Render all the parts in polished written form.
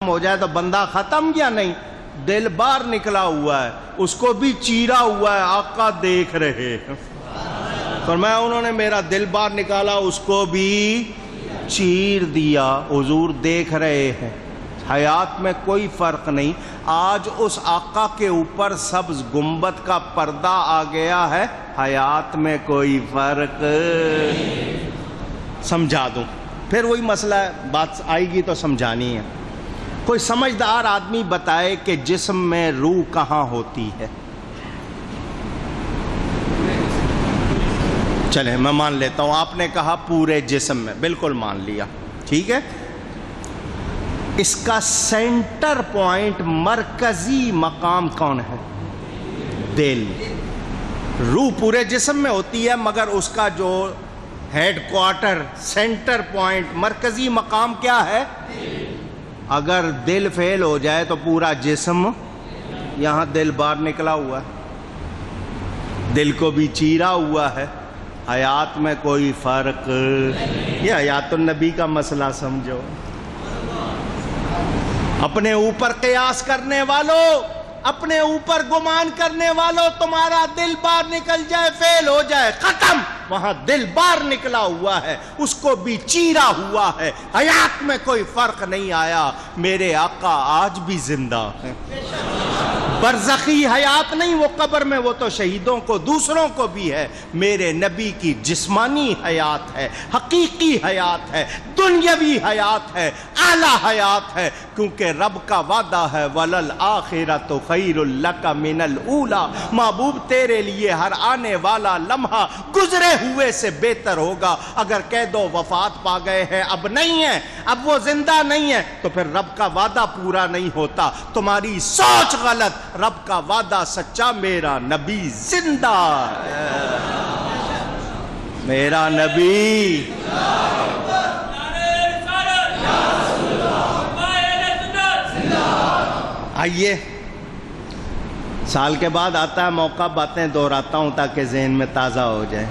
ہو جائے تو بندہ ختم یا نہیں؟ دل باہر نکلا ہوا ہے، اس کو بھی چیرا ہوا ہے، آقا دیکھ رہے ہیں۔ فرمایا انہوں نے میرا دل باہر نکالا، اس کو بھی چیر دیا، حضور دیکھ رہے ہیں۔ حیات میں کوئی فرق نہیں۔ آج اس آقا کے اوپر سبز گنبد کا پردہ آ گیا ہے، حیات میں کوئی فرق سمجھا دوں، پھر وہی مسئلہ ہے، بات آئے گی تو سمجھانی ہے۔ کوئی سمجھدار آدمی بتائے کہ جسم میں روح کہاں ہوتی ہے؟ چلیں میں مان لیتا ہوں، آپ نے کہا پورے جسم میں، بالکل مان لیا، ٹھیک ہے۔ اس کا سینٹر پوائنٹ، مرکزی مقام کون ہے؟ دل۔ روح پورے جسم میں ہوتی ہے، مگر اس کا جو ہیڈ کوارٹر، سینٹر پوائنٹ، مرکزی مقام کیا ہے؟ اگر دل فیل ہو جائے تو پورا جسم، یہاں دل باہر نکلا ہوا ہے، دل کو بھی چیرا ہوا ہے، حیات میں کوئی فرق۔ یہ حیات النبی کا مسئلہ سمجھو۔ اپنے اوپر قیاس کرنے والوں، اپنے اوپر گمان کرنے والوں، تمہارا دل باہر نکل جائے، فیل ہو جائے، ختم۔ وہاں دل باہر نکلا ہوا ہے، اس کو بھی چیرا ہوا ہے، حیات میں کوئی فرق نہیں آیا۔ میرے آقا آج بھی زندہ ہیں، برزخی حیات نہیں وہ قبر میں، وہ تو شہیدوں کو، دوسروں کو بھی ہے۔ میرے نبی کی جسمانی حیات ہے، حقیقی حیات ہے، دنیاوی حیات ہے، اعلیٰ حیات ہے، کیونکہ رب کا وعدہ ہے وَلَلْآخِرَةُ خَيْرٌ لَكَ مِنَ الْأُولَى۔ محبوب تیرے لیے ہر آنے والا لمحہ گزرے ہوئے سے بہتر ہوگا۔ اگر قید و وفات پا گئے ہیں، اب نہیں ہے، اب وہ زندہ نہیں ہے، تو پھر رب کا وعدہ پورا نہیں ہوتا۔ تمہاری سوچ غلط، رب کا وعدہ سچا، میرا نبی زندہ ہے، میرا نبی۔ آئیے، سال کے بعد آتا ہے موقع، باتیں دہراتا ہوں تاکہ ذہن میں تازہ ہو جائے۔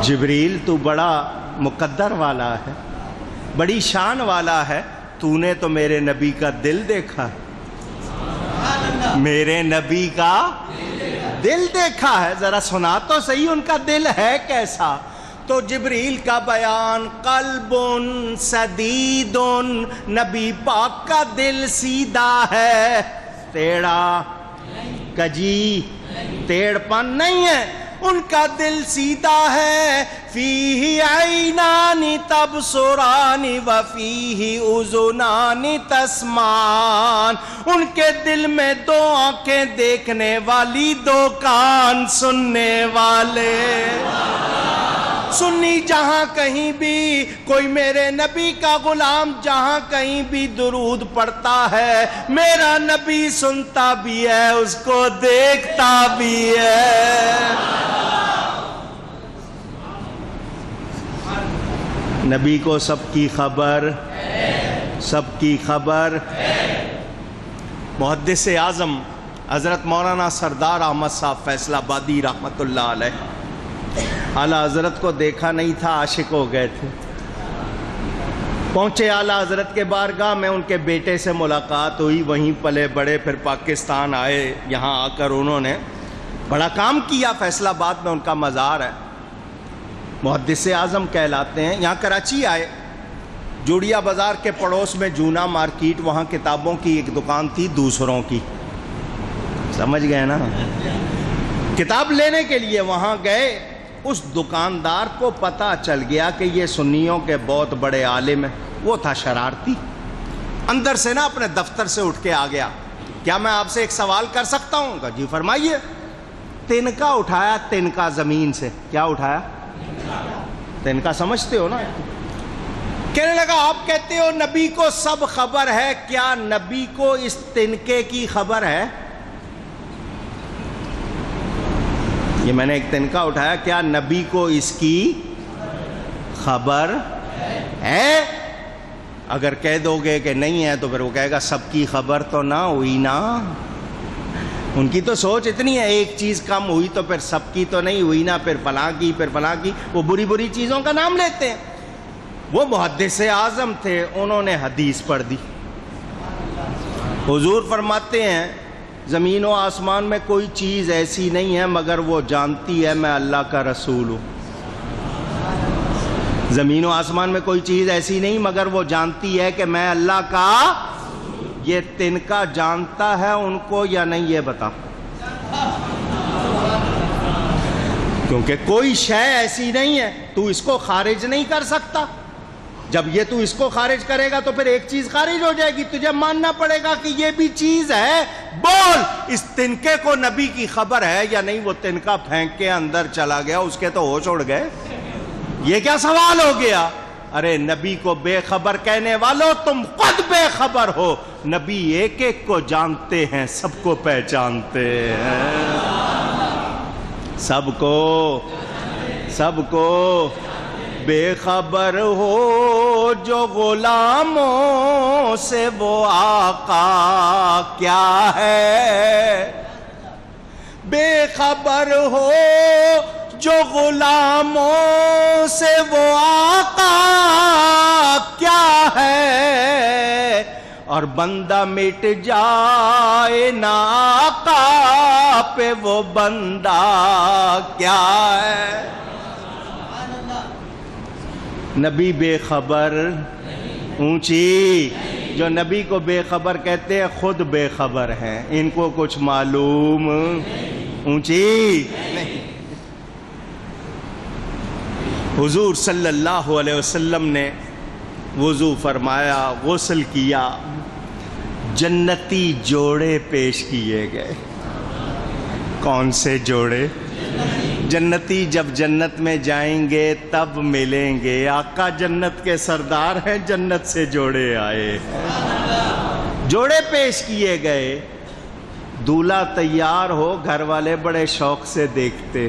جبریل تو بڑا مقدر والا ہے، بڑی شان والا ہے، تو نے تو میرے نبی کا دل دیکھا ہے، میرے نبی کا دل دیکھا ہے، ذرا سنا تو صحیح ان کا دل ہے کیسا۔ تو جبریل کا بیان، قلب سدید، نبی پاک کا دل سیدھا ہے، ٹیڑھا کجی ٹیڑھ پن نہیں ہے، ان کا دل سیدھا ہے۔ فیہ عینان تبصران وفیہ اذنان تسمعان، ان کے دل میں دو آنکھیں دیکھنے والی، دو کان سننے والے۔ سنی جہاں کہیں بھی کوئی میرے نبی کا غلام جہاں کہیں بھی درود پڑھتا ہے، میرا نبی سنتا بھی ہے، اس کو دیکھتا بھی ہے۔ نبی کو سب کی خبر، سب کی خبر۔ محدث اعظم حضرت مولانا سردار احمد صاحب فیصل آبادی رحمت اللہ علیہ، اعلیٰ حضرت کو دیکھا نہیں تھا، عاشق ہو گئے تھے۔ پہنچے اعلیٰ حضرت کے بارگاہ میں، ان کے بیٹے سے ملاقات ہوئی، وہیں پلے بڑے، پھر پاکستان آئے، یہاں آ کر انہوں نے بڑا کام کیا، فیصل آباد میں ان کا مزار ہے، محدث اعظم کہلاتے ہیں۔ یہاں کراچی آئے، جوڑیا بازار کے پڑوس میں جونا مارکیٹ، وہاں کتابوں کی ایک دکان تھی، دوسروں کی، سمجھ گئے نا، کتاب لینے کے لیے وہاں گئے۔ اس دکاندار کو پتہ چل گیا کہ یہ سنیوں کے بہت بڑے عالم ہیں، وہ تھا شرارتی، اندر سے نا اپنے دفتر سے اٹھ کے آ گیا۔ کیا میں آپ سے ایک سوال کر سکتا ہوں؟ کہا جی فرمائیے۔ تنکا اٹھایا، تنکا زمین سے، کیا اٹھایا؟ تنکا سمجھتے ہو نا؟ کہنے لگا آپ کہتے ہو نبی کو سب خبر ہے، کیا نبی کو اس تنکے کی خبر ہے؟ یہ میں نے ایک تنکا اٹھایا، کیا نبی کو اس کی خبر ہے؟ اگر کہہ دو گے کہ نہیں ہے تو پھر وہ کہے گا سب کی خبر تو نہ ہوئی نا۔ ان کی تو سوچ اتنی ہے، ایک چیز کم ہوئی تو پھر سب کی تو نہیں ہوئی نا، پھر فلاں کی، پھر فلاں کی، وہ بری بری چیزوں کا نام لیتے ہیں۔ وہ محدث اعظم تھے، انہوں نے حدیث پڑھ دی، حضور فرماتے ہیں زمین و آسمان میں کوئی چیز ایسی نہیں ہے مگر وہ جانتی ہے میں اللہ کا رسول ہوں. زمین و آسمان میں کوئی چیز ایسی نہیں مگر وہ جانتی ہے کہ میں اللہ کا. یہ تنکا جانتا ہے ان کو یا نہیں یہ بتا؟ کیونکہ کوئی شے ایسی نہیں ہے، تو اس کو خارج نہیں کر سکتا. جب یہ تو اس کو خارج کرے گا تو پھر ایک چیز خارج ہو جائے گی. تجھے ماننا پڑے گا کہ یہ بھی چیز ہے. بول اس تنکے کو نبی کی خبر ہے یا نہیں؟ وہ تنکا پھینک کے اندر چلا گیا، اس کے تو ہوش اڑ گئے. یہ کیا سوال ہو گیا؟ ارے نبی کو بے خبر کہنے والوں تم خود بے خبر ہو. نبی ایک ایک کو جانتے ہیں، سب کو پہچانتے ہیں. سب کو بے خبر ہو جو غلاموں سے وہ آقا کیا ہے. بے خبر ہو جو غلاموں سے وہ آقا کیا ہے. اور بندہ مٹ جائے نہ آقا پہ وہ بندہ کیا ہے. نبی بے خبر اونچی. جو نبی کو بے خبر کہتے ہیں خود بے خبر ہیں، ان کو کچھ معلوم اونچی نہیں. حضور صلی اللہ علیہ وسلم نے وضو فرمایا، غسل کیا، جنتی جوڑے پیش کیے گئے. کون سے جوڑے؟ جنتی جب جنت میں جائیں گے تب ملیں گے. آقا جنت کے سردار ہیں، جنت سے جوڑے آئے. جوڑے پیش کیے گئے. دولہا تیار ہو، گھر والے بڑے شوق سے دیکھتے.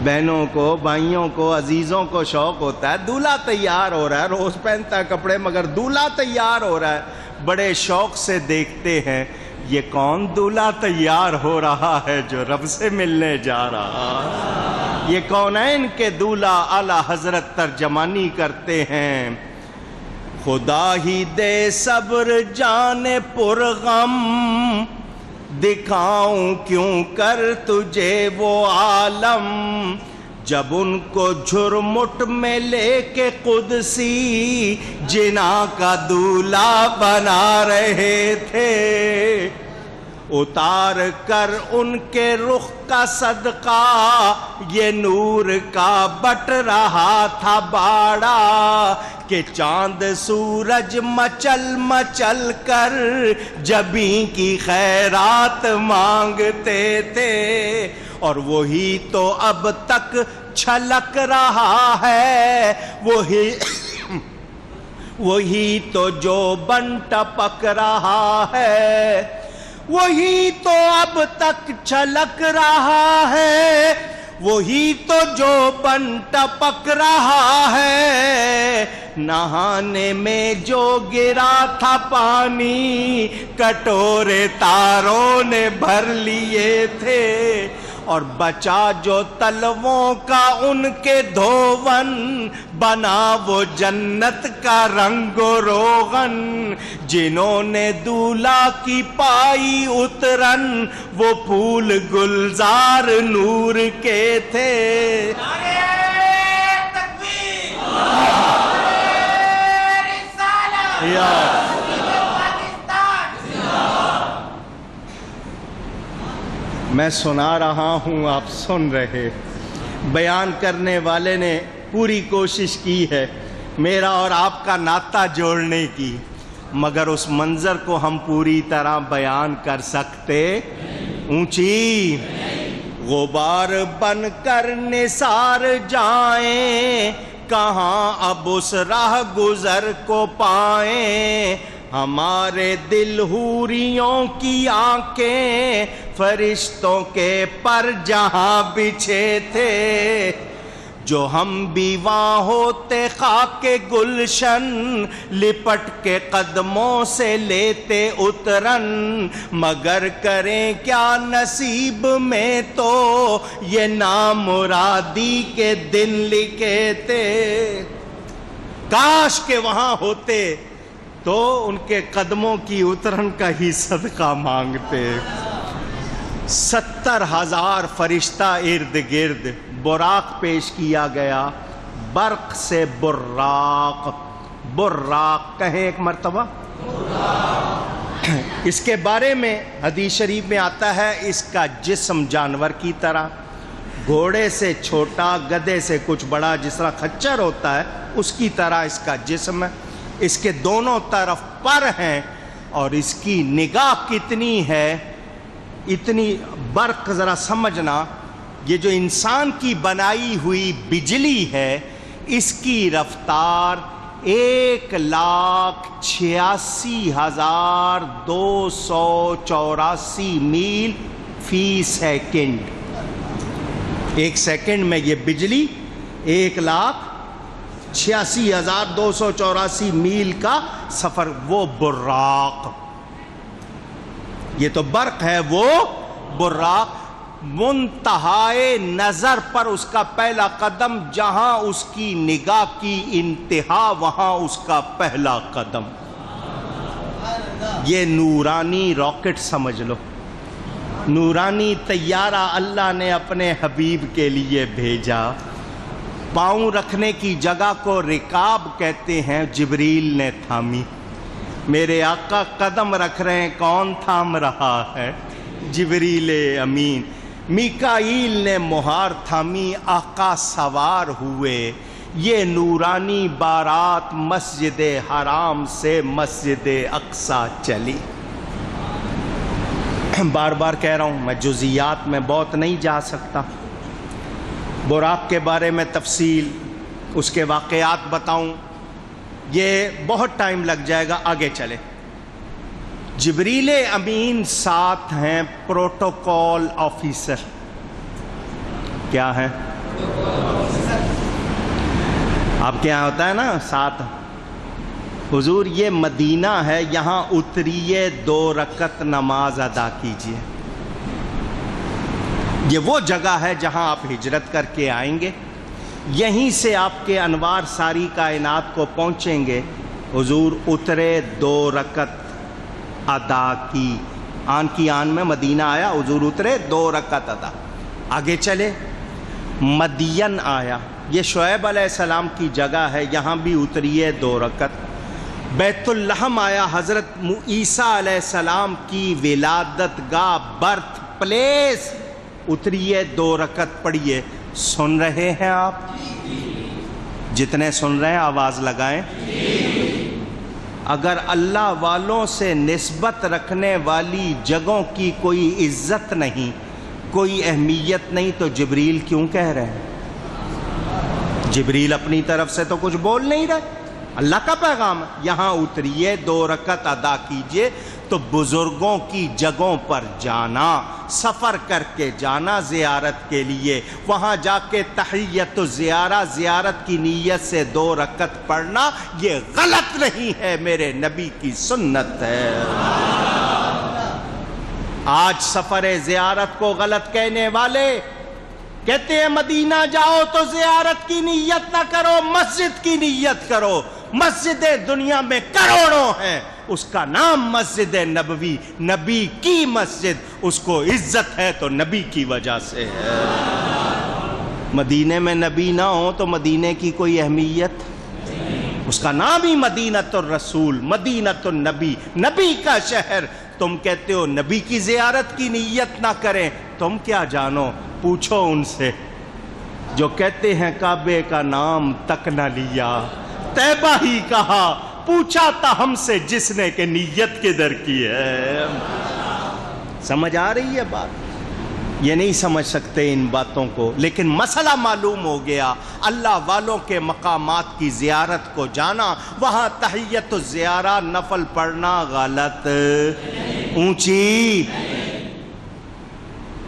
بہنوں کو، بھائیوں کو، عزیزوں کو شوق ہوتا ہے دولہا تیار ہو رہا ہے. روز پہنتا ہے کپڑے مگر دولہا تیار ہو رہا ہے. بڑے شوق سے دیکھتے ہیں یہ کون دولہا تیار ہو رہا ہے جو رب سے ملنے جا رہا. یہ کونین کے دولہا اعلی حضرت ترجمانی کرتے ہیں. خدا ہی دے صبر جان پر غم، دکھاؤں کیوں کر تجھے وہ عالم. جب ان کو جھرمٹ میں لے کے قدسی جنا کا دولہا بنا رہے تھے، اتار کر ان کے رخ کا صدقہ یہ نور کا بٹ رہا تھا باڑا، کہ چاند سورج مچل مچل کر جبیں کی خیرات مانگتے تھے. اور وہی تو اب تک چھلک رہا ہے، وہی تو جو بن ٹپک رہا ہے، وہی تو اب تک چھلک رہا ہے، وہی تو جو بن ٹپک رہا ہے. نہانے میں جو گرا تھا پانی کٹورے تاروں نے بھر لیے تھے، اور بچا جو تلووں کا ان کے دھون بنا وہ جنت کا رنگ و روغن. جنہوں نے دولہا کی پائی اترن وہ پھول گلزار نور کے تھے. میں سنا رہا ہوں، آپ سن رہے. بیان کرنے والے نے پوری کوشش کی ہے میرا اور آپ کا ناطہ جوڑنے کی، مگر اس منظر کو ہم پوری طرح بیان کر سکتے. اونچی غبار بن کر نثار جائیں، کہاں اب اس راہ گزر کو پائیں. ہمارے دل حوریوں کی آنکھیں فرشتوں کے پر جہاں بچھے تھے. جو ہم بھی وہاں ہوتے خاک گلشن لپٹ کے قدموں سے لیتے اترن. مگر کریں کیا نصیب میں تو یہ نامرادی کے دن لکھے تھے. کاش کہ وہاں ہوتے تو ان کے قدموں کی اترن کا ہی صدقہ مانگتے۔ 70,000 فرشتہ ارد گرد، براق پیش کیا گیا، برق سے براق، براق کہیں ایک مرتبہ۔ اس کے بارے میں حدیث شریف میں آتا ہے اس کا جسم جانور کی طرح، گھوڑے سے چھوٹا، گدھے سے کچھ بڑا، جس طرح خچر ہوتا ہے اس کی طرح اس کا جسم ہے، اس کے دونوں طرف پر ہیں، اور اس کی نگاہ کتنی ہے، اتنی برق ذرا سمجھنا، یہ جو انسان کی بنائی ہوئی بجلی ہے اس کی رفتار 1,86,284 میل فی سیکنڈ۔ ایک سیکنڈ میں یہ بجلی 1,86,284 میل کا سفر، وہ براق، یہ تو برق ہے، وہ براق، منتہائے نظر پر اس کا پہلا قدم، جہاں اس کی نگاہ کی انتہا وہاں اس کا پہلا قدم۔ یہ نورانی راکٹ سمجھ لو، نورانی طیارہ اللہ نے اپنے حبیب کے لیے بھیجا۔ پاؤں رکھنے کی جگہ کو رکاب کہتے ہیں، جبریل نے تھامی۔ میرے آقا قدم رکھ رہے ہیں، کون تھام رہا ہے؟ جبریل امین۔ میکائیل نے مہار تھامی، آقا سوار ہوئے۔ یہ نورانی بارات مسجد حرام سے مسجد اقصی چلی۔ بار بار کہہ رہا ہوں، میں جزیات میں بہت نہیں جا سکتا، براق کے بارے میں تفصیل، اس کے واقعات بتاؤں، یہ بہت ٹائم لگ جائے گا، آگے چلے۔ جبریل امین ساتھ ہیں پروٹوکول آفیسر، کیا ہے؟ آپ کے یہاں ہوتا ہے نا ساتھ، حضور یہ مدینہ ہے، یہاں اتریے 2 رکعت نماز ادا کیجئے۔ یہ وہ جگہ ہے جہاں آپ ہجرت کر کے آئیں گے، یہیں سے آپ کے انوار ساری کائنات کو پہنچیں گے۔ حضور اترے 2 رکعت ادا کی، آن کی آن میں مدینہ آیا، حضور اترے 2 رکعت ادا۔ آگے چلے، مدین آیا، یہ شعیب علیہ السلام کی جگہ ہے، یہاں بھی اتریے 2 رکعت۔ بیت اللحم آیا، حضرت عیسیٰ علیہ السلام کی ولادت گاہ، برتھ پلیس، اتریے 2 رکعت پڑھیے۔ سن رہے ہیں آپ؟ جتنے سن رہے ہیں آواز لگائیں۔ اگر اللہ والوں سے نسبت رکھنے والی جگہوں کی کوئی عزت نہیں، کوئی اہمیت نہیں، تو جبریل کیوں کہہ رہے ہیں؟ جبریل اپنی طرف سے تو کچھ بول نہیں رہے، اللہ کا پیغام، یہاں اتریے 2 رکعت ادا کیجئے۔ تو بزرگوں کی جگہوں پر جانا، سفر کر کے جانا زیارت کے لیے، وہاں جا کے تحیت الزیارہ، زیارت کی نیت سے 2 رکعت پڑھنا، یہ غلط نہیں ہے، میرے نبی کی سنت ہے۔ آج سفر زیارت کو غلط کہنے والے کہتے ہیں مدینہ جاؤ تو زیارت کی نیت نہ کرو، مسجد کی نیت کرو۔ مسجدیں دنیا میں کروڑوں ہیں، اس کا نام مسجد نبوی، نبی کی مسجد، اس کو عزت ہے تو نبی کی وجہ سے ہے۔ مدینے میں نبی نہ ہو تو مدینے کی کوئی اہمیت، اس کا نام ہی مدینۃ الرسول، مدینۃ النبی، نبی کا شہر۔ تم کہتے ہو نبی کی زیارت کی نیت نہ کریں، تم کیا جانو؟ پوچھو ان سے جو کہتے ہیں کعبے کا نام تک نہ لیا، طیبہ ہی کہا، پوچھا تھا ہم سے جس نے کہ نیت کدھر کی ہے۔ سمجھ آ رہی ہے بات؟ یہ نہیں سمجھ سکتے ان باتوں کو، لیکن مسئلہ معلوم ہو گیا۔ اللہ والوں کے مقامات کی زیارت کو جانا، وہاں تحیت الزیارہ نفل پڑھنا غلط، اونچی۔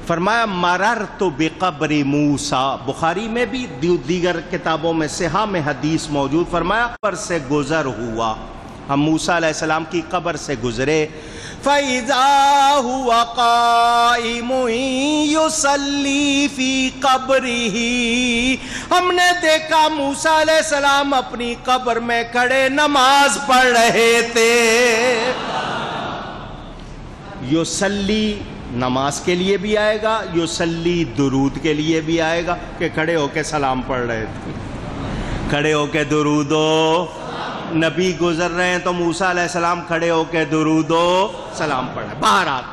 فرمایا مررت بقبر موسیٰ، بخاری میں بھی دیگر کتابوں میں صحاح میں حدیث موجود، فرمایا قبر سے گزر ہوا، ہم موسیٰ علیہ السلام کی قبر سے گزرے، فَإِذَا هُوَ قَائِمٌ يُصَلِّي فِي قَبْرِهِ، ہم نے دیکھا موسیٰ علیہ السلام اپنی قبر میں کھڑے نماز پڑھ رہے تھے۔ یصلی نماز کے لیے بھی آئے گا، یصلی درود کے لیے بھی آئے گا کہ کھڑے ہو کے سلام پڑھ رہے تھے، کھڑے ہو کے درود و نبی گزر رہے ہیں تو موسیٰ علیہ السلام کھڑے ہو کے درود و سلام پڑھ رہے ہیں۔ بہرحال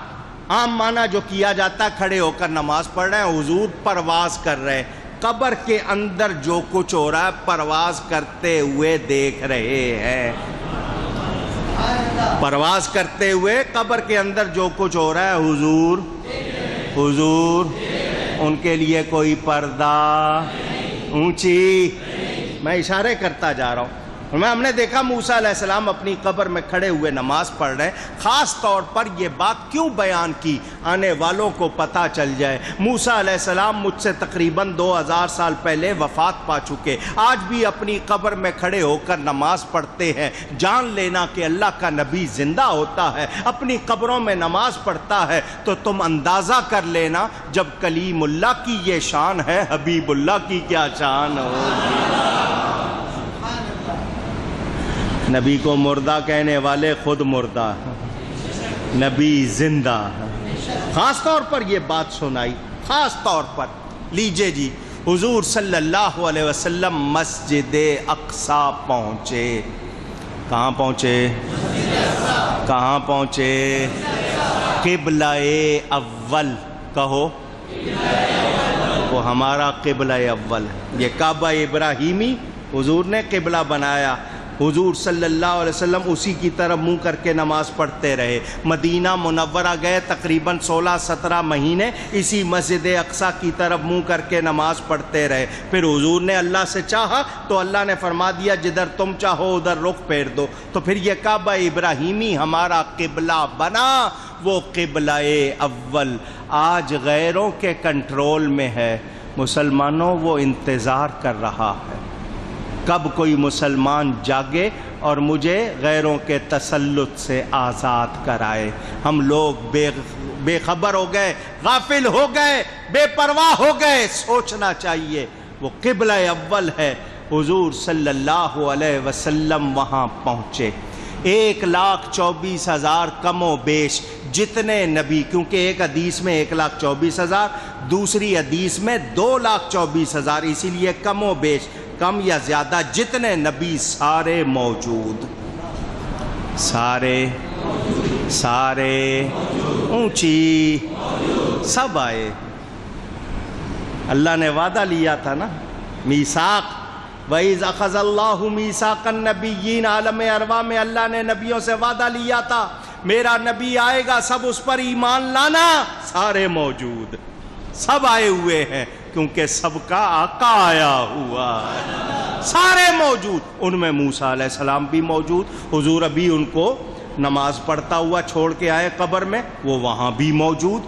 عام معنی جو کیا جاتا ہے کھڑے ہو کر نماز پڑھ رہے ہیں، حضور پرواز کر رہے ہیں، قبر کے اندر جو کچھ ہو رہا ہے پرواز کرتے ہوئے دیکھ رہے ہیں، پرواز کرتے ہوئے قبر کے اندر جو کچھ ہو رہا ہے حضور ان کے لیے کوئی پردہ اونچی، میں اشارے کرتا جا رہا ہوں۔ ہم نے دیکھا موسیٰ علیہ السلام اپنی قبر میں کھڑے ہوئے نماز پڑھ رہے ہیں۔ خاص طور پر یہ بات کیوں بیان کی، آنے والوں کو پتہ چل جائے۔ موسیٰ علیہ السلام مجھ سے تقریباً 2000 سال پہلے وفات پا چکے، آج بھی اپنی قبر میں کھڑے ہو کر نماز پڑھتے ہیں۔ جان لینا کہ اللہ کا نبی زندہ ہوتا ہے، اپنی قبروں میں نماز پڑھتا ہے، تو تم اندازہ کر لینا جب کلیم اللہ کی یہ شان ہے، حبیب اللہ کی کیا شان ہوگی۔ نبی کو مردہ کہنے والے خود مردہ، نبی زندہ۔ خاص طور پر یہ بات سنائی، خاص طور پر لیجئے جی، حضور صلی اللہ علیہ وسلم مسجد اقصی پہنچے۔ کہاں پہنچے؟ کہاں پہنچے؟ قبلہ اول کہو، وہ ہمارا قبلہ اول ہے۔ یہ کعبہ ابراہیمی حضور نے قبلہ بنایا، حضور صلی اللہ علیہ وسلم اسی کی طرف منہ کر کے نماز پڑھتے رہے۔ مدینہ منورہ گئے، تقریباً 16-17 مہینے اسی مسجد اقصی کی طرف منہ کر کے نماز پڑھتے رہے۔ پھر حضور نے اللہ سے چاہا تو اللہ نے فرما دیا جدھر تم چاہو ادھر رخ پھیر دو، تو پھر یہ کعبہ ابراہیمی ہمارا قبلہ بنا، وہ قبلہ اول آج غیروں کے کنٹرول میں ہے۔ مسلمانوں وہ انتظار کر رہا ہے کب کوئی مسلمان جاگے اور مجھے غیروں کے تسلط سے آزاد کرائے۔ ہم لوگ بے خبر ہو گئے، غافل ہو گئے، بے پرواہ ہو گئے۔ سوچنا چاہیے وہ قبلہ اول ہے۔ حضور صلی اللہ علیہ وسلم وہاں پہنچے، 1,24,000 کم و بیش جتنے نبی، کیونکہ ایک حدیث میں 1,24,000، دوسری حدیث میں 2,24,000، اسی لیے کم و بیش، کم یا زیادہ جتنے نبی سارے موجود، سارے اونچی سب آئے۔ اللہ نے وعدہ لیا تھا نا، میثاق، وَإِذْ أَخَذَ اللَّهُ مِيثَاقَ النَّبِيِّينَ، عالم ارواح میں اللہ نے نبیوں سے وعدہ لیا تھا، میرا نبی آئے گا، سب اس پر ایمان لانا۔ سارے موجود، سب آئے ہوئے ہیں، کیونکہ سب کا آقا آیا ہوا ہے۔ سارے موجود، ان میں موسیٰ علیہ السلام بھی موجود، حضور ابھی ان کو نماز پڑھتا ہوا چھوڑ کے آئے قبر میں، وہ وہاں بھی موجود۔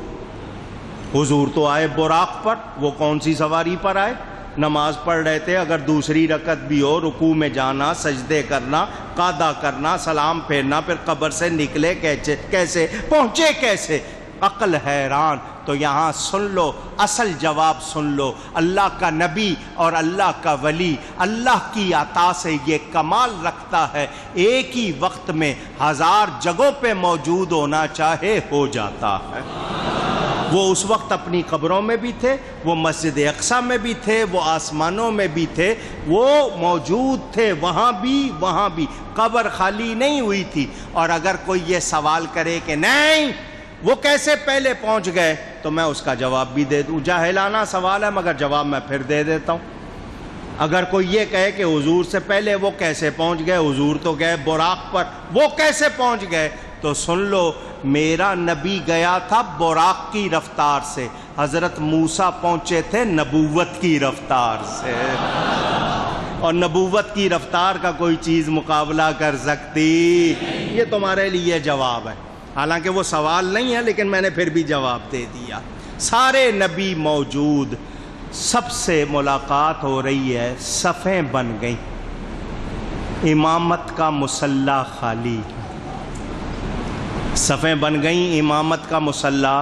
حضور تو آئے براق پر، وہ کون سی سواری پر آئے؟ نماز پڑھ رہے تھے، اگر دوسری رکعت بھی ہو، رکوع میں جانا، سجدے کرنا، قعدہ کرنا، سلام پھیرنا، پھر قبر سے نکلے کیسے، پہنچے کیسے؟ عقل حیران۔ تو یہاں سن لو، اصل جواب سن لو، اللہ کا نبی اور اللہ کا ولی اللہ کی عطا سے یہ کمال رکھتا ہے، ایک ہی وقت میں 1000 جگہوں پہ موجود ہونا چاہے ہو جاتا ہے۔ وہ اس وقت اپنی قبروں میں بھی تھے، وہ مسجد اقصی میں بھی تھے، وہ آسمانوں میں بھی تھے، وہ موجود تھے وہاں بھی، قبر خالی نہیں ہوئی تھی۔ اور اگر کوئی یہ سوال کرے کہ نہیں وہ کیسے پہلے پہنچ گئے، تو میں اس کا جواب بھی دے دوں، جاہلانہ سوال ہے مگر جواب میں پھر دے دیتا ہوں۔ اگر کوئی یہ کہے کہ حضور سے پہلے وہ کیسے پہنچ گئے، حضور تو گئے براق پر، وہ کیسے پہنچ گئے، تو سن لو، میرا نبی گیا تھا براق کی رفتار سے، حضرت موسیٰ پہنچے تھے نبوت کی رفتار سے، اور نبوت کی رفتار کا کوئی چیز مقابلہ کر سکتی؟ یہ تمہارے لیے جواب ہے، حالانکہ وہ سوال نہیں ہے لیکن میں نے پھر بھی جواب دے دیا۔ سارے نبی موجود، سب سے ملاقات ہو رہی ہے، صفیں بن گئیں، امامت کا مصلی خالی، صفیں بن گئیں امامت کا مصلی،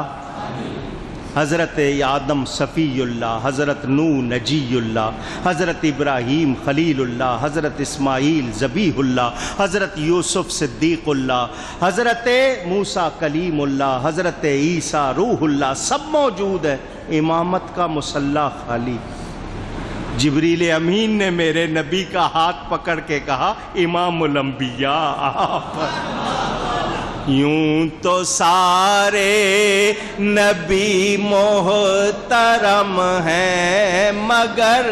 حضرت آدم صفی اللہ، حضرت نوح نجی اللہ، حضرت ابراہیم خلیل اللہ، حضرت اسماعیل ذبیح اللہ، حضرت یوسف صدیق اللہ، حضرت موسیٰ کلیم اللہ، حضرت عیسیٰ روح اللہ، سب موجود ہے، امامت کا مصلی خالی۔ جبریل امین نے میرے نبی کا ہاتھ پکڑ کے کہا امام الانبیاء آپ۔ یوں تو سارے نبی محترم ہیں، مگر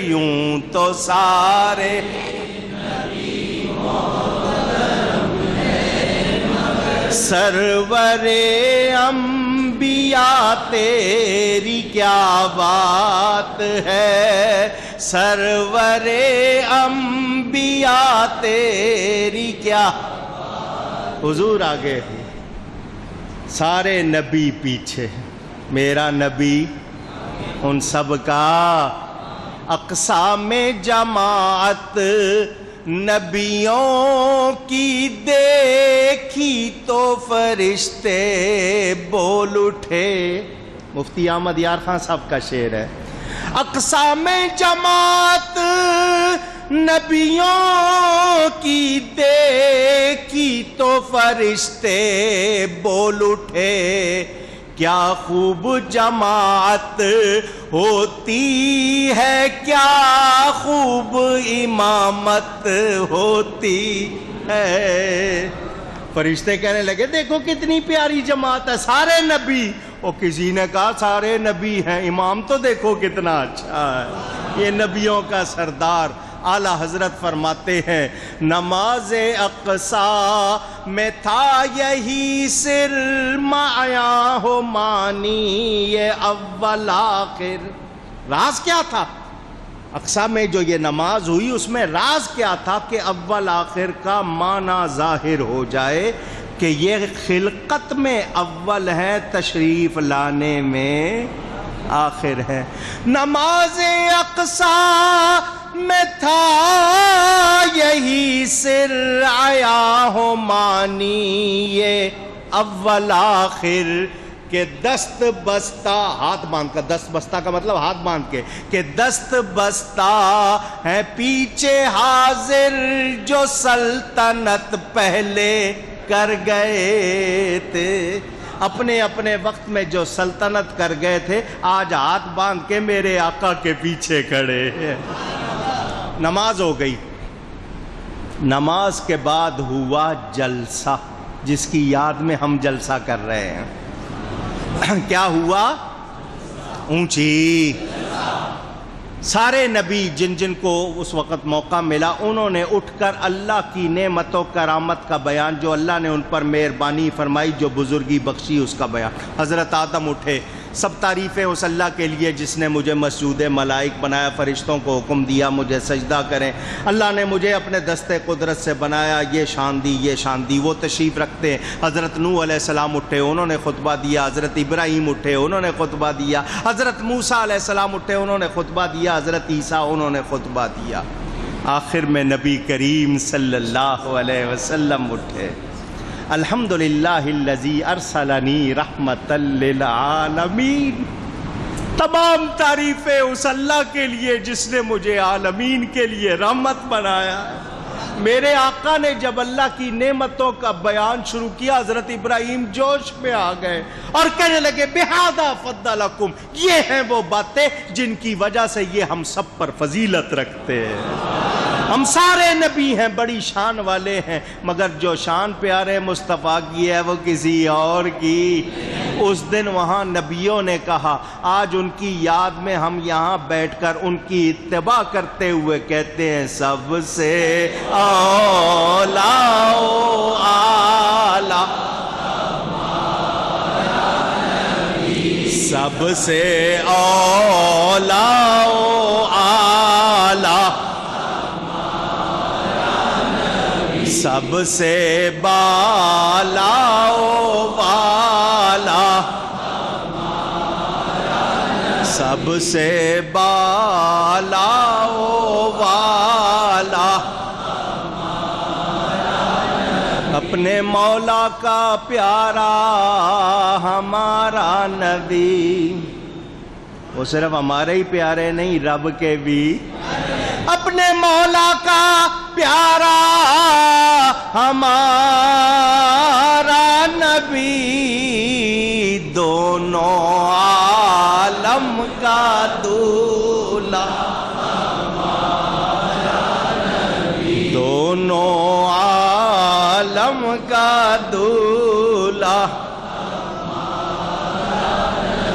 یوں تو سارے نبی محترم ہیں، مگر سرور انبیاء تیری کیا بات ہے، سرور انبیاء تیری کیا، حضور آگے سارے نبی پیچھے، میرا نبی ان سب کا اقسام جماعت، نبیوں کی دیکھی تو فرشتے بول اٹھے۔ مفتی احمد یار خان صاحب کا شعر ہے، اقسام جماعت نبیوں کی دیکھی تو فرشتے بول اٹھے، کیا خوب جماعت ہوتی ہے، کیا خوب امامت ہوتی ہے۔ فرشتے کہنے لگے دیکھو کتنی پیاری جماعت ہے، سارے نبی۔ اور کسی نے کہا سارے نبی ہیں، امام تو دیکھو کتنا اچھا ہے، یہ نبیوں کا سردار۔ اعلیٰ حضرت فرماتے ہیں نماز اقصیٰ میں تھا یہی سر، معیا ہو مانی یہ اول آخر۔ راز کیا تھا اقصیٰ میں جو یہ نماز ہوئی، اس میں راز کیا تھا کہ اول آخر کا معنی ظاہر ہو جائے کہ یہ خلقت میں اول ہے، تشریف لانے میں آخر ہے۔ نماز اقصیٰ میں تھا یہی سر، آیا ہو مانی یہ اول آخر، کہ دست بستہ ہاتھ باندھ کر، دست بستہ کا مطلب ہاتھ باندھ کے، کہ دست بستہ ہے پیچھے حاضر، جو سلطنت پہلے کر گئے تھے، اپنے اپنے وقت میں جو سلطنت کر گئے تھے آج ہاتھ باندھ کے میرے آقا کے پیچھے کھڑے ہیں۔ نماز ہو گئی، نماز کے بعد ہوا جلسہ، جس کی یاد میں ہم جلسہ کر رہے ہیں۔ کیا ہوا؟ اونچی۔ سارے نبی جن جن کو اس وقت موقع ملا، انہوں نے اٹھ کر اللہ کی نعمت و کرامت کا بیان، جو اللہ نے ان پر مہربانی فرمائی، جو بزرگی بخشی، اس کا بیان۔ حضرت آدم اٹھے، سب تعریفیں اس اللہ کے لیے جس نے مجھے مسجود ملائک بنایا، فرشتوں کو حکم دیا مجھے سجدہ کریں، اللہ نے مجھے اپنے دستے قدرت سے بنایا، یہ شان دی یہ شان دی۔ وہ تشریف رکھتے ہیں۔ حضرت نوح علیہ السلام اٹھے، انہوں نے خطبہ دیا۔ حضرت ابراہیم اٹھے، انہوں نے خطبہ دیا۔ حضرت موسیٰ علیہ السلام اٹھے، انہوں نے خطبہ دیا۔ حضرت عیسیٰ انہوں نے خطبہ دیا۔ آخر میں نبی کریم صلی اللہ علیہ وسلم اٹھے، الحمدللہ الذی ارسلنی رحمتا للعالمین۔ تمام تعریفیں اس اللہ کے لیے جس نے مجھے عالمین کے لیے رحمت بنایا ہے۔ میرے آقا نے جب اللہ کی نعمتوں کا بیان شروع کیا، حضرت ابراہیم جوش میں آ گئے اور کہنے لگے بہذا فضلکم، یہ ہیں وہ باتیں جن کی وجہ سے یہ ہم سب پر فضیلت رکھتے ہیں۔ ہم سارے نبی ہیں، بڑی شان والے ہیں، مگر جو شان پیارے مصطفیٰ کی ہے وہ کسی اور کی۔ اس دن وہاں نبیوں نے کہا، آج ان کی یاد میں ہم یہاں بیٹھ کر ان کی اتباع کرتے ہوئے کہتے ہیں سب سے اولا و اعلیٰ، سب سے اولا و اعلیٰ، سب سے بالا و والا، سب سے بالا و والا، اپنے مولا کا پیارا ہمارا نبی، وہ صرف ہمارے ہی پیارے نہیں، رب کے بھی، اپنے مولا کا پیارا ہمارا نبی، دونوں عالم کا دولہا ہمارا نبی، دونوں عالم کا دولہا ہمارا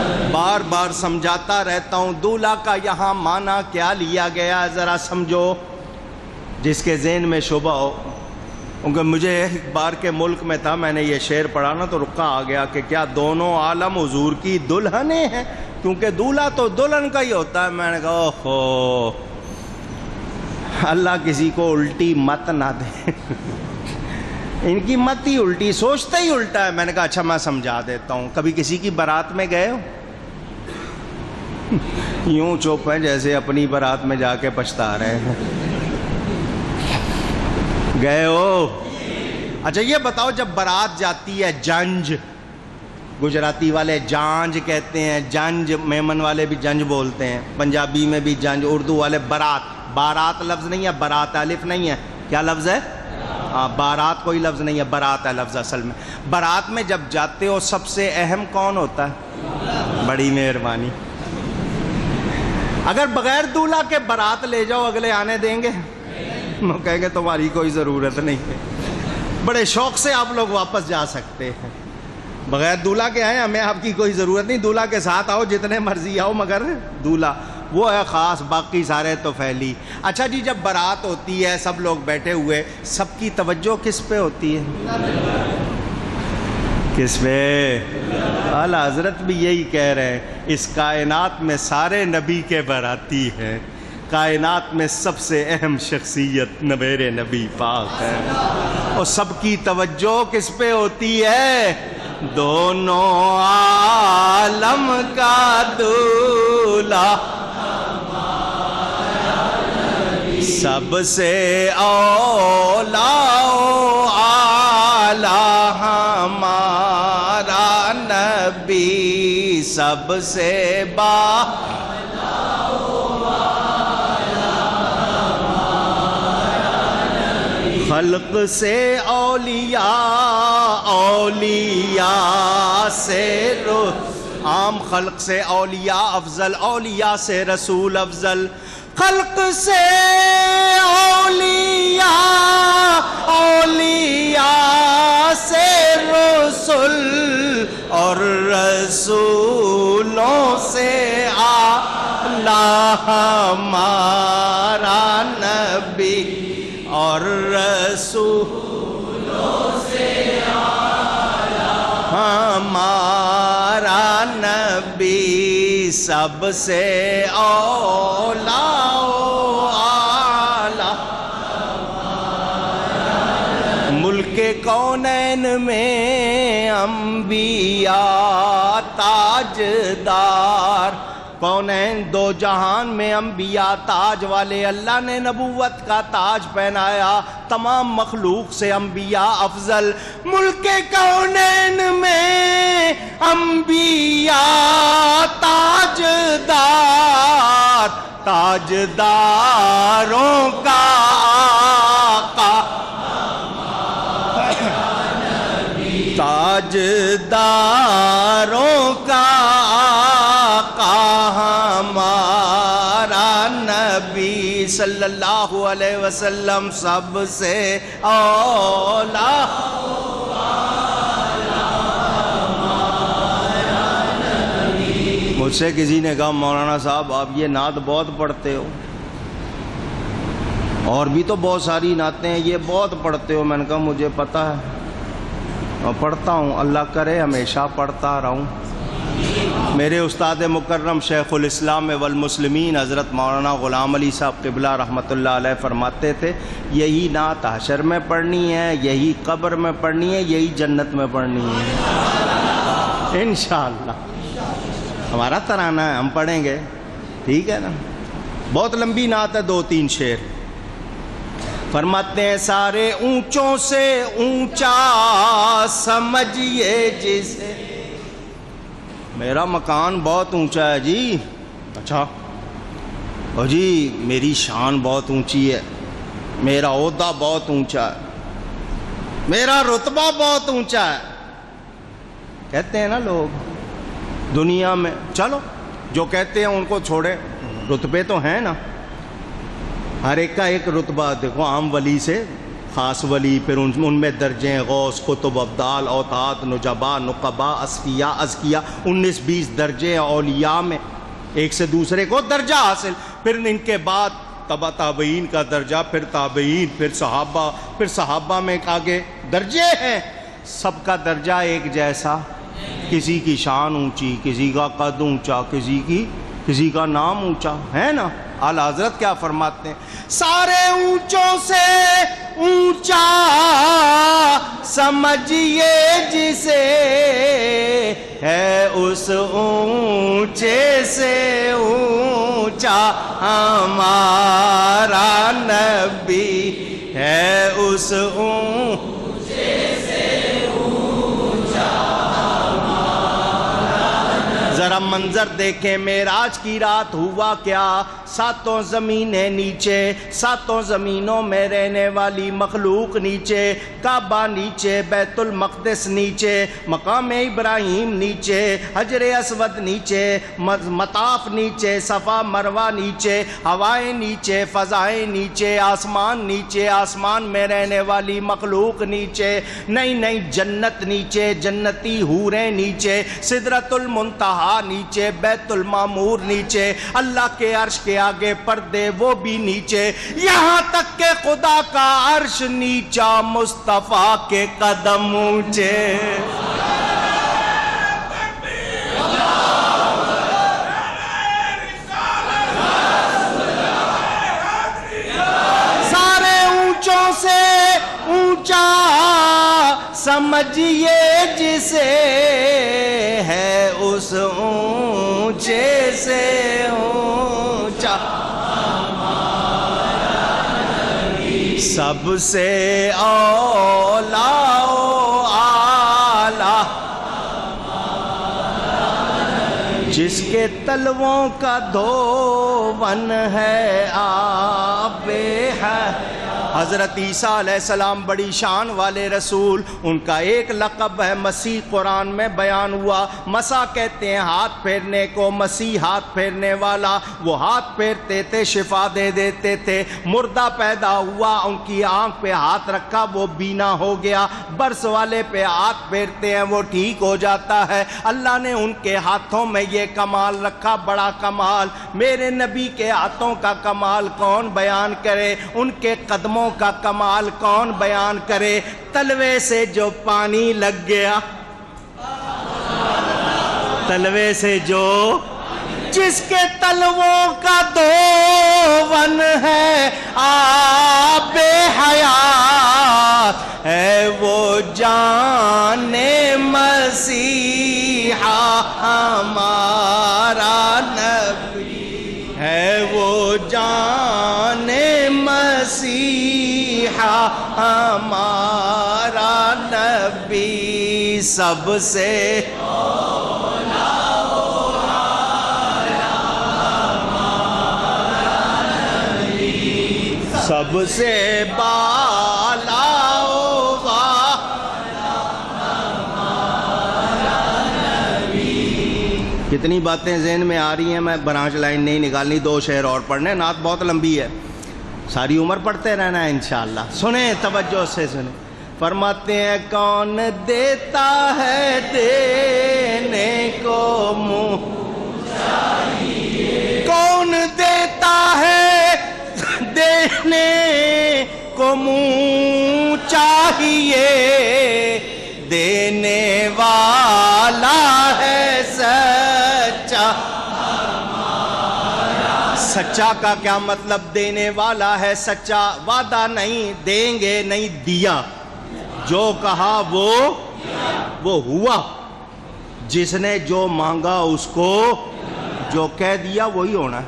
نبی۔ بار بار سمجھاتا رہتا ہوں، دولہا کا یہاں معنی کیا لیا گیا ذرا سمجھو، جس کے ذہن میں شبہ ہو۔ کیونکہ مجھے ایک بار کے ملک میں تھا، میں نے یہ شعر پڑھا نا تو رکا آ گیا کہ کیا دونوں عالم حضور کی دلہنیں ہیں؟ کیونکہ دولہا تو دلہن کا ہی ہوتا ہے۔ میں نے کہا اوہو، اللہ کسی کو الٹی مت نہ دے، ان کی مت ہی الٹی، سوچتا ہی الٹا ہے۔ میں نے کہا اچھا میں سمجھا دیتا ہوں۔ کبھی کسی کی بارات میں گئے ہو؟ یوں چپ ہیں جیسے اپنی بارات میں جا کے پچھتا رہے ہیں۔ گئے ہو؟ اچھا یہ بتاؤ، جب بارات جاتی ہے، جنج، گجراتی والے جانج کہتے ہیں، جنج، میمن والے بھی جنج بولتے ہیں، پنجابی میں بھی جنج، اردو والے برات، بارات لفظ نہیں ہے، برات الف نہیں ہے، کیا لفظ ہے؟ بارات کوئی لفظ نہیں ہے، برات ہے لفظ اصل میں۔ برات میں جب جاتے ہو سب سے اہم کون ہوتا ہے؟ بڑی مہربانی۔ اگر بغیر دولہا کے برات لے جاؤ، اگلے آنے دیں گے؟ وہ کہیں گے تمہاری کوئی ضرورت نہیں ہے، بڑے شوق سے آپ لوگ واپس جا سکتے ہیں۔ بغیر دولہا کے آئے، ہمیں آپ کی کوئی ضرورت نہیں، دولہا کے ساتھ آؤ جتنے مرضی آؤ، مگر دولہا وہ ہے خاص، باقی سارے تو پھیلی۔ اچھا جی، جب بارات ہوتی ہے، سب لوگ بیٹھے ہوئے، سب کی توجہ کس پہ ہوتی ہے؟ کس پہ؟ اعلیٰ حضرت بھی یہی کہہ رہے ہیں، اس کائنات میں سارے نبی کے باراتی ہیں، کائنات میں سب سے اہم شخصیت میرے نبی پاک ہے، اور سب کی توجہ کس پہ ہوتی ہے؟ دونوں عالم کا دولہا سب سے اولا و اعلیٰ ہمارا نبی، سب سے خلق سے اولیاء، اولیاء سے عام خلق سے اولیاء افضل، اولیاء سے رسول افضل، خلق سے اولیاء، اولیاء سے رسول، اور رسولوں سے اعلیٰ ہمارا نبی، اور رسولوں سے اعلیٰ ہمارا نبی، سب سے اولا و اعلیٰ ملک کونین میں انبیاء تاجدار، کونین دو جہان میں انبیاء تاج والے، اللہ نے نبوت کا تاج پہنایا، تمام مخلوق سے انبیاء افضل، ملک کونین میں انبیاء تاجدار، تاجداروں کا آقا، تاجداروں کا آقا ہمارا نبی صلی اللہ علیہ وسلم، سب سے اولا۔ مجھ سے کسی نے کہا مولانا صاحب آپ یہ نعت بہت پڑھتے ہو، اور بھی تو بہت ساری نعتیں ہیں، یہ بہت پڑھتے ہو۔ میں نے کہا مجھے پتہ ہے، اور پڑھتا ہوں، اللہ کرے ہمیشہ پڑھتا رہوں۔ میرے استاد مکرم شیخ الاسلام والمسلمین حضرت مولانا غلام علی صاحب قبلہ رحمۃ اللہ علیہ فرماتے تھے، یہی نعت حشر میں پڑھنی ہے، یہی قبر میں پڑھنی ہے، یہی جنت میں پڑھنی ہے انشاءاللہ۔ ہمارا ترانہ ہے، ہم پڑھیں گے، ٹھیک ہے نا؟ بہت لمبی نعت ہے، 2-3 شعر۔ فرماتے ہیں سارے اونچوں سے اونچا سمجھیے جسے. میرا مکان بہت اونچا ہے جی. اچھا او جی میری شان بہت اونچی ہے, میرا عہدہ بہت اونچا ہے, میرا رتبہ بہت اونچا ہے, کہتے ہیں نا لوگ دنیا میں. چلو جو کہتے ہیں ان کو چھوڑے, رتبے تو ہیں نا, ہر ایک کا ایک رتبہ. دیکھو عام ولی سے خاص ولی, پھر ان میں درجے غوث, قطب, ابدال, اوتاد, نجبا, نقبا, اصفیاء, ازکیاء, 19-20 درجے اولیاء میں, ایک سے دوسرے کو درجہ حاصل. پھر ان کے بعد تبع تابعین کا درجہ, پھر تابعین, پھر صحابہ, پھر صحابہ میں آگے درجے ہیں. سب کا درجہ ایک جیسا, کسی کی شان اونچی, کسی کا قد اونچا, کسی کا نام اونچا ہے نا. اعلی حضرت کیا فرماتے ہیں, سارے اونچوں سے اونچا سمجھیے جسے, ہے اس اونچے سے اونچا ہمارا نبی, ہے اس اونچے سے اونچا ہمارا. ذرا منظر دیکھیں, معراج کی رات ہوا کیا, ساتوں زمینیں نیچے, ساتوں زمینوں میں رہنے والی مخلوق نیچے, کعبہ نیچے, بیت المقدس نیچے, مقام ابراہیم نیچے, حجر اسود نیچے, مطاف نیچے, صفا مروہ نیچے, ہوائیں نیچے, فضائیں نیچے, آسمان نیچے, آسمان میں رہنے والی مخلوق نیچے, نئی جنت نیچے, جنتی حوریں نیچے, سدرۃ المنتہا نیچے, بیت المعمور نیچے, اللہ کے عرش کے آگے پردے وہ بھی نیچے, یہاں تک کہ خدا کا عرش نیچا, مصطفیٰ کے قدم اونچے. سارے اونچوں سے اونچا سمجھیے جسے, ہے اس اونچے سے اونچا سب سے اولا و اعلیٰ, جس کے تلووں کا دھون ہے آب ہے. حضرت عیسیٰ علیہ السلام بڑی شان والے رسول, ان کا ایک لقب ہے مسیح, قرآن میں بیان ہوا. مسا کہتے ہیں ہاتھ پھیرنے کو, مسیح ہاتھ پھیرنے والا. وہ ہاتھ پھیرتے تھے, شفا دے دیتے تھے. مردہ پیدا ہوا, ان کی آنکھ پہ ہاتھ رکھا, وہ بینا ہو گیا. برس والے پہ ہاتھ پھیرتے ہیں, وہ ٹھیک ہو جاتا ہے. اللہ نے ان کے ہاتھوں میں یہ کمال رکھا, بڑا کمال. میرے نبی کے ہاتھوں کا کمال کون بیان کرے, ان کے قدموں کا کمال کون بیان کرے. تلوے سے جو پانی لگ گیا, تلوے سے جو, جس کے تلووں کا دھون ہے آب حیات, ہے وہ جان مسیحا ہمارا نبی, ہے وہ جان مسیحا ہمارا نبی, سب سے سب سے بالا ہوگا. کتنی باتیں ذہن میں آ رہی ہیں, میں برانچ لائن نہیں نکالنی, 2 شعر اور پڑھنے, نعت بہت لمبی ہے, ساری عمر پڑھتے رہنا ہے انشاءاللہ. سنیں توجہ سے سنیں. فرماتے ہیں کون دیتا ہے دینے کو منہ چاہیے, کون دیتا ہے دینے کو منہ چاہیے, دینے والا ہے سچا. سچا کا کیا مطلب, دینے والا ہے سچا. وعدہ نہیں, دیں گے نہیں, دیا. جو کہا وہ ہوا. جس نے جو مانگا اس کو جو کہہ دیا وہی ہونا ہے.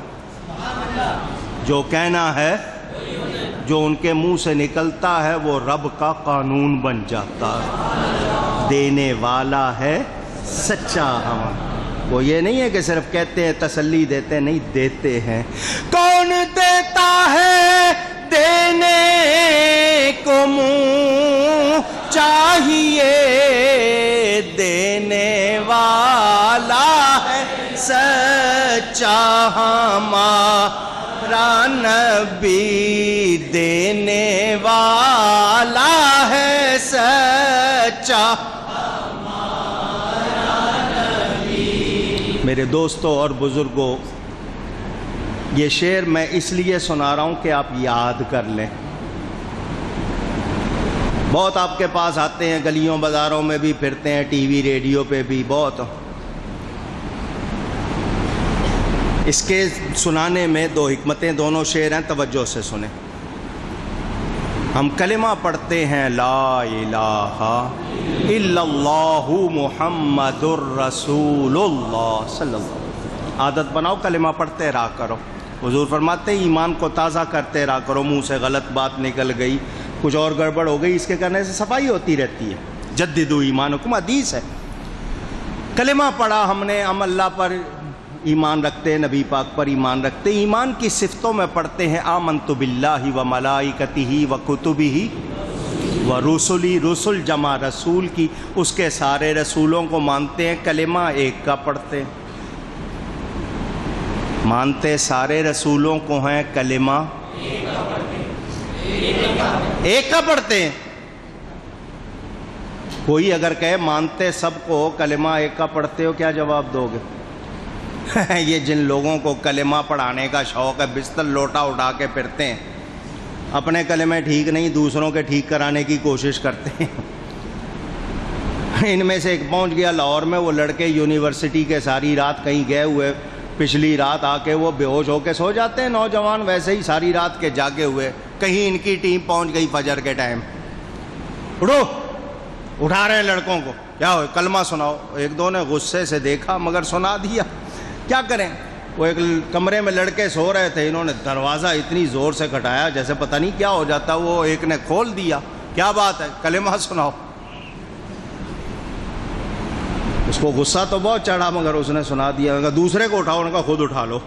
جو کہنا ہے جو ان کے منہ سے نکلتا ہے وہ رب کا قانون بن جاتا ہے۔ دینے والا ہے سچا ہمارا، وہ یہ نہیں ہے کہ صرف کہتے ہیں تسلی دیتے، نہیں دیتے ہیں۔ کون دیتا ہے دینے کو منہ چاہیے، دینے والا ہے سچا ہمارا نبی، دینے والا ہے سچا۔ میرے دوستوں اور بزرگوں، یہ شعر میں اس لیے سنا رہا ہوں کہ آپ یاد کر لیں۔ بہت آپ کے پاس آتے ہیں، گلیوں بازاروں میں بھی پھرتے ہیں، ٹی وی ریڈیو پہ بھی بہت۔ اس کے سنانے میں دو حکمتیں، دونوں شعر ہیں، توجہ سے سنیں۔ ہم کلمہ پڑھتے ہیں لا الہ الا اللہ محمد الرسول اللہ صلی اللہ علیہ وسلم۔ عادت بناؤ، کلمہ پڑھتے رہا کرو۔ حضور فرماتے ہیں ایمان کو تازہ کرتے رہا کرو، منہ سے غلط بات نکل گئی، کچھ اور گڑبڑ ہو گئی، اس کے کرنے سے صفائی ہوتی رہتی ہے۔ جددو ایمانکم، حدیث ہے۔ کلمہ پڑھا ہم نے، ہم اللہ پر ایمان رکھتے ہیں، نبی پاک پر ایمان رکھتے ہیں۔ ایمان کی صفتوں میں پڑھتے ہیں آمنت باللہ و ملائکتہ و کتبہ و رسلی، رسل جمع رسول کی، اس کے سارے رسولوں کو مانتے ہیں۔ کلمہ ایک کا پڑھتے ہیں، مانتے سارے رسولوں کو ہیں، کلمہ ایک کا پڑھتے ہیں۔ کوئی اگر کہے مانتے سب کو، کلمہ ایک کا پڑھتے ہو، کیا جواب دو گے؟ یہ جن لوگوں کو کلمہ پڑھانے کا شوق ہے، بستر لوٹا اٹھا کے پھرتے ہیں، اپنے کلمے ٹھیک نہیں، دوسروں کے ٹھیک کرانے کی کوشش کرتے ہیں۔ ان میں سے ایک پہنچ گیا لاہور میں، وہ لڑکے یونیورسٹی کے ساری رات کہیں گئے ہوئے، پچھلی رات آ کے وہ بے ہوش ہو کے سو جاتے ہیں نوجوان، ویسے ہی ساری رات کے جاگے ہوئے، کہیں ان کی ٹیم پہنچ گئی فجر کے ٹائم، اٹھو، اٹھا رہے ہیں لڑکوں کو، کیا ہو کلمہ سناؤ۔ ایک دو نے غصے سے دیکھا مگر سنا دیا، کیا کریں۔ وہ ایک کمرے میں لڑکے سو رہے تھے، انہوں نے دروازہ اتنی زور سے کھٹایا جیسے پتہ نہیں کیا ہو جاتا، وہ ایک نے کھول دیا، کیا بات ہے، کلمہ سناؤ۔ اس کو غصہ تو بہت چڑھا مگر اس نے سنا دیا۔ دوسرے کو اٹھاؤ، ان کا خود اٹھا لو۔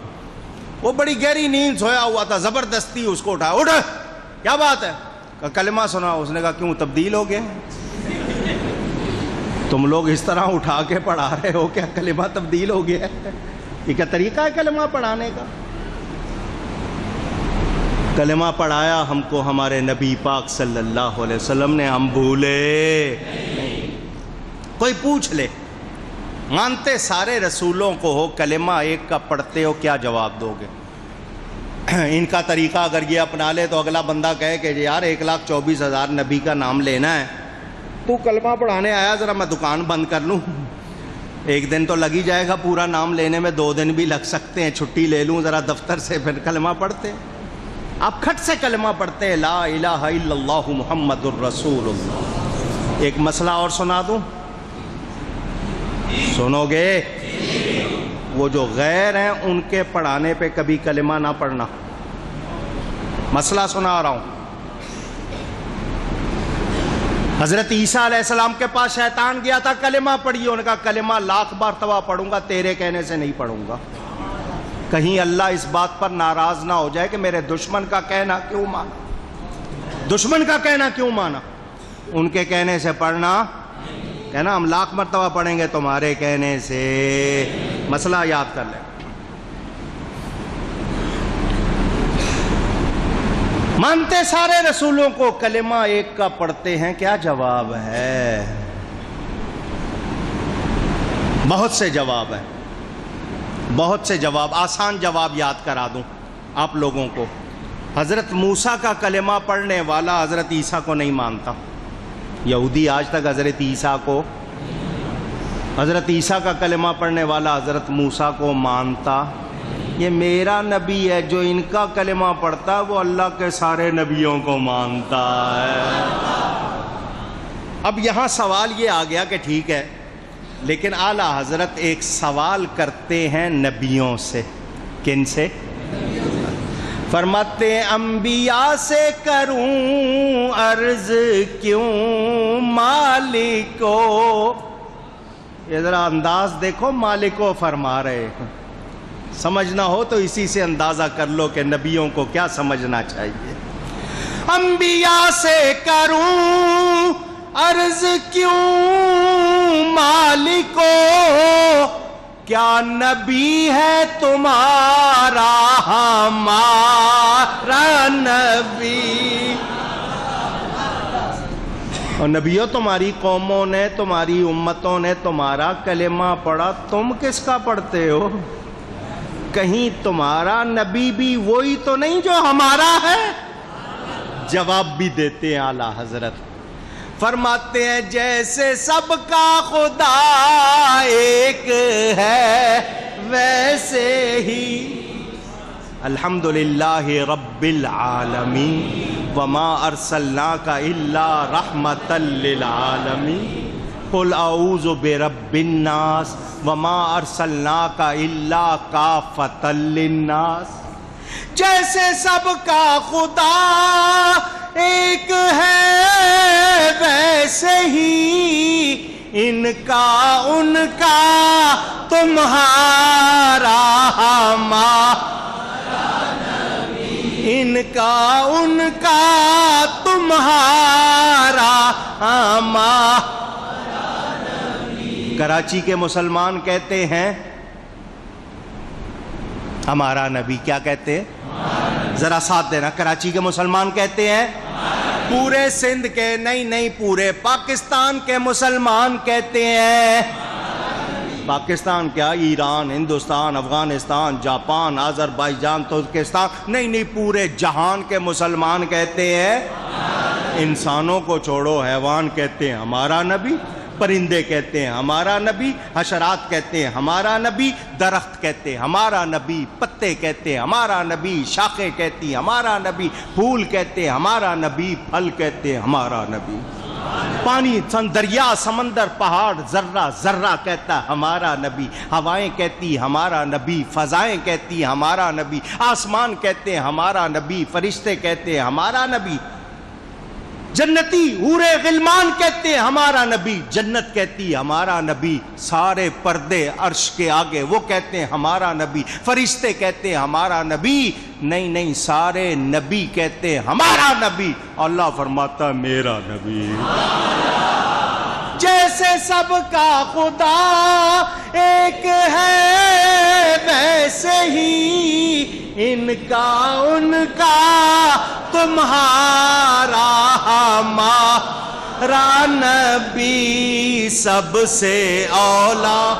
وہ بڑی گہری نیند سویا ہوا تھا، زبردستی اس کو اٹھایا، اٹھ، کیا بات ہے، کلمہ سنا۔ اس نے کہا کیوں تبدیل ہو گئے؟ تم لوگ اس طرح اٹھا کے پڑھا رہے ہو، کیا کلمہ تبدیل ہو گیا ہے؟ یہ کیا طریقہ ہے کلمہ پڑھانے کا؟ کلمہ پڑھایا ہم کو ہمارے نبی پاک صلی اللہ علیہ وسلم نے، ہم بھولے؟ کوئی پوچھ لے، مانتے سارے رسولوں کو ہو، کلمہ ایک کا پڑھتے ہو، کیا جواب دو گے؟ ان کا طریقہ اگر یہ اپنا لے تو اگلا بندہ کہے کہ یار 1,24,000 نبی کا نام لینا ہے، تو کلمہ پڑھانے آیا، ذرا میں دکان بند کر لوں، ایک دن تو لگ ہی جائے گا، پورا نام لینے میں 2 دن بھی لگ سکتے ہیں، چھٹی لے لوں ذرا دفتر سے، پھر کلمہ پڑھتے ہیں۔ آپ کھٹ سے کلمہ پڑھتے ہیں، لا الہ الا اللہ محمد الرسول اللہ۔ ایک مسئلہ اور سنا دوں، سنو گے؟ وہ جو غیر ہیں ان کے پڑھانے پہ کبھی کلمہ نہ پڑھنا۔ مسئلہ سنا رہا ہوں۔ حضرت عیسیٰ علیہ السلام کے پاس شیطان گیا تھا، کلمہ پڑھیے، ان کا کلمہ 1,00,000 مرتبہ پڑھوں گا، تیرے کہنے سے نہیں پڑھوں گا۔ کہیں اللہ اس بات پر ناراض نہ ہو جائے کہ میرے دشمن کا کہنا کیوں مانا، دشمن کا کہنا کیوں مانا، ان کے کہنے سے پڑھنا، کہنا ہم 1,00,000 مرتبہ پڑھیں گے تمہارے کہنے سے۔ مسئلہ یاد کر لیں۔ مانتے سارے رسولوں کو، کلمہ ایک کا پڑھتے ہیں، کیا جواب ہے؟ بہت سے جواب ہیں، بہت سے جواب۔ آسان جواب یاد کرا دوں آپ لوگوں کو۔ حضرت موسیٰ کا کلمہ پڑھنے والا حضرت عیسیٰ کو نہیں مانتا، یہودی آج تک حضرت عیسیٰ کو، حضرت عیسیٰ کا کلمہ پڑھنے والا حضرت موسیٰ کو مانتا۔ یہ میرا نبی ہے، جو ان کا کلمہ پڑھتا ہے وہ اللہ کے سارے نبیوں کو مانتا ہے۔ اب یہاں سوال یہ آ گیا کہ ٹھیک ہے، لیکن اعلیٰ حضرت ایک سوال کرتے ہیں نبیوں سے۔ کن سے؟ فرماتے ہیں انبیاء سے کروں عرض کیوں مالکو، یہ ذرا انداز دیکھو، مالکو فرما رہے ہیں. سمجھنا ہو تو اسی سے اندازہ کر لو کہ نبیوں کو کیا سمجھنا چاہیے. انبیاء سے کروں عرض کیوں مالکو، کیا نبی ہے تمہارا ہمارا نبی. اور نبیوں تمہاری قوموں نے، تمہاری امتوں نے تمہارا کلمہ پڑھا، تم کس کا پڑھتے ہو؟ کہیں تمہارا نبی بھی وہی تو نہیں جو ہمارا ہے؟ جواب بھی دیتے ہیں اعلیٰ حضرت. فرماتے ہیں جیسے سب کا خدا ایک ہے ویسے ہی الحمدللہ رب العالمین وما ارسلناک الا رحمتا للعالمین قل اعوذ برب الناس وما ارسلناک الا کافتا للناس. جیسے سب کا خدا ایک ہے ویسے ہی ان کا ان کا تمہارا ہمارا نبی، ان کا ان کا تمہارا ہمارا نبی. کراچی کے مسلمان کہتے ہیں ہمارا نبی. کیا کہتے ہیں؟ ذرا ساتھ دینا. کراچی کے مسلمان کہتے ہیں پورے سندھ کے نہیں پورے پاکستان کے مسلمان کہتے ہیں. پاکستان کیا، ایران، ہندوستان، افغانستان، جاپان، آذربائیجان، ترکستان، نہیں پورے جہان کے مسلمان کہتے ہیں. انسانوں کو چھوڑو، حیوان کہتے ہیں ہمارا نبی، پرندے کہتے ہیں ہمارا نبی، حشرات کہتے ہیں ہمارا نبی، درخت کہتے ہیں ہمارا نبی، پتے کہتے ہیں ہمارا نبی، شاخیں کہتی ہیں ہمارا نبی، پھول کہتے ہیں ہمارا نبی، پھل کہتے ہیں ہمارا نبی. پانی، دریا، سمندر، پہاڑ، ذرہ ذرہ کہتا ہے ہمارا نبی. ہوائیں کہتی ہمارا نبی، فضائیں کہتی ہمارا نبی، آسمان کہتے ہیں ہمارا نبی، فرشتے کہتے ہیں ہمارا نبی، جنتی حورے غلمان کہتے ہیں ہمارا نبی، جنت کہتی ہے ہمارا نبی، سارے پردے عرش کے آگے وہ کہتے ہیں ہمارا نبی، فرشتے کہتے ہیں ہمارا نبی، نہیں سارے نبی کہتے ہیں ہمارا نبی. اللہ فرماتا میرا نبی. جیسے سب کا خدا ایک ہے ویسے ہی ان کا ان کا تمہارا ہمارا نبی سب سے اولا.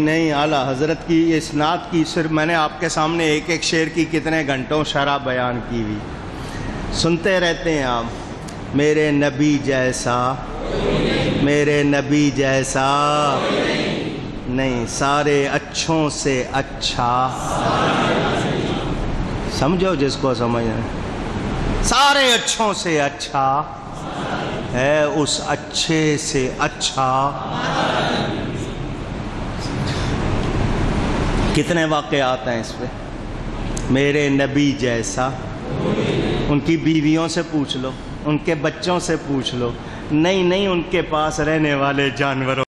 نہیں اعلیٰ حضرت کی اس نعت کی صرف میں نے آپ کے سامنے ایک ایک شعر کی کتنے گھنٹوں شرح بیان کی ہوئی. سنتے رہتے ہیں آپ. میرے نبی جیسا، میرے نبی جیسا نہیں، سارے اچھوں سے اچھا. سمجھو جس کو سمجھنا، سارے اچھوں سے اچھا ہے اس اچھے سے اچھا. کتنے واقعات ہیں اس پہ. میرے نبی جیسا، ان کی بیویوں سے پوچھ لو، ان کے بچوں سے پوچھ لو، نہیں ان کے پاس رہنے والے جانوروں